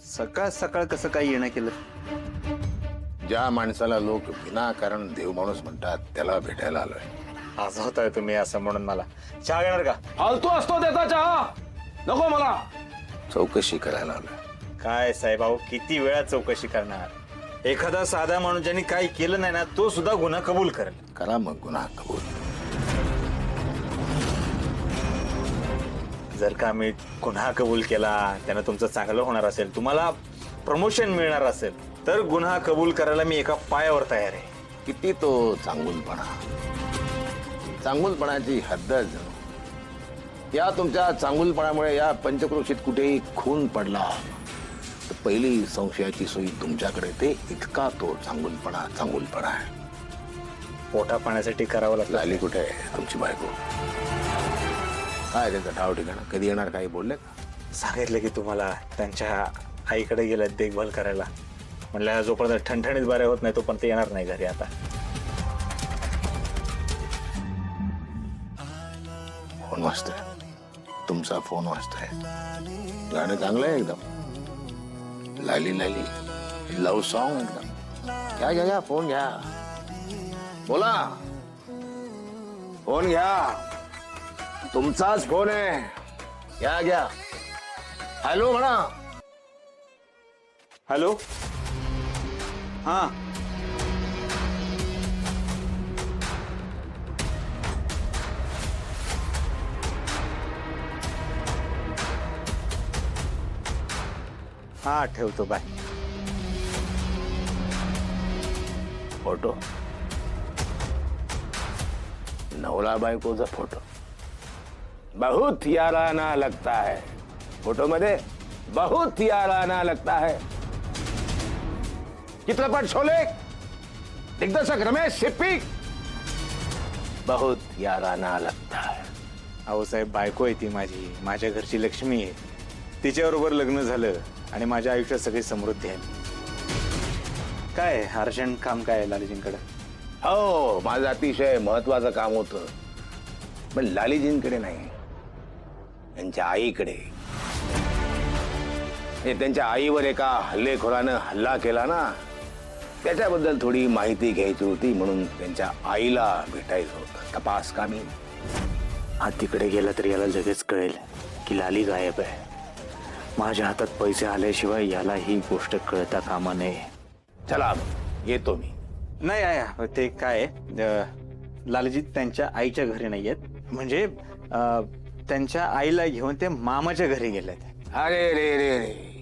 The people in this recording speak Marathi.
सकाळ सकाळ कसं काय येणं केलं? ज्या माणसाला लोक विनाकारण देव माणूस म्हणतात त्याला भेटायला आलोय. आज होताय तुम्ही असं म्हणून मला चहा घेणार का? फालतू असतो त्याचा चहा, नको मला. चौकशी करायला आलोय. काय साहेब अहो, किती वेळा चौकशी करणार? एखादा साधा माणूस ज्यांनी काही केलं नाही ना तो सुद्धा गुन्हा कबूल करेल. करा मग गुन्हा कबूल. जर का मी गुन्हा कबूल केला त्यानं तुमचं चांगलं होणार असेल, तुम्हाला प्रमोशन मिळणार असेल, तर गुन्हा कबूल करायला मी एका पायावर तयार आहे. किती तो चांगुलपणा, चांगुलपणाची हद्दच. या तुमच्या चांगुलपणामुळे या पंचक्रोशीत कुठेही खून पडला तर पहिली संशयाची सोयी तुमच्याकडे. ते इतका तो चांगुलपणा आहे. पोटा पाण्यासाठी करावं लागलं. झाली कुठे आहे तुमची बायको? काय त्याचं ठाव ठिकाणं? कधी येणार? काही बोलले का? सांगितलं की तुम्हाला त्यांच्या आईकडे गेल्यात देखभाल करायला. म्हणलं जोपर्यंत ठणठणीत बऱ्या होत नाही तोपर्यंत येणार नाही घरी. आता फोन वाजतोय, तुमचा फोन वाजतोय. गाणं चांगलं आहे एकदम. लाली लाली लव सॉन्ग एकदम. घ्या घ्या घ्या फोन घ्या, बोला. फोन घ्या, तुमचाच फोन आहे. घ्या घ्या. हॅलो म्हणा. हॅलो. हा हा ठेवतो. बाय. फोटो, नवला बायकोचा फोटो बहुत याराना लगता है. फोटो मध्ये बहुत याराना लगता है. चित्रपट शोले, दिग्दर्शक रमेश सिप्पी, बहुत याराना लगता है. अहो साहेब, बायको आहे ती माझी, माझ्या घरची लक्ष्मी आहे. तिच्याबरोबर लग्न झालं आणि माझ्या आयुष्यात सगळी समृद्धी आहे. काय अर्जंट काम काय आहे लालजींकडे? हो, माझं अतिशय महत्वाचं काम होतं, पण लालीजींकडे नाही, त्यांच्या आईकडे. त्यांच्या आईवर एका हल्लेखोरानं हल्ला केला ना, त्याच्याबद्दल थोडी माहिती घ्यायची होती, म्हणून त्यांच्या आईला भेटायचं होतं. तपास कामी. हा तिकडे गेला तर याला लगेच कळेल की लाली गायब आहे. माझ्या हातात पैसे आल्याशिवाय याला ही गोष्ट कळता कामा नये. चला येतो मी. नाही आया, ते काय लालजी त्यांच्या आईच्या घरी नाही आहेत. म्हणजे त्यांच्या आईला घेऊन ते मामाच्या घरी गेलेत. अरे रे रे रे,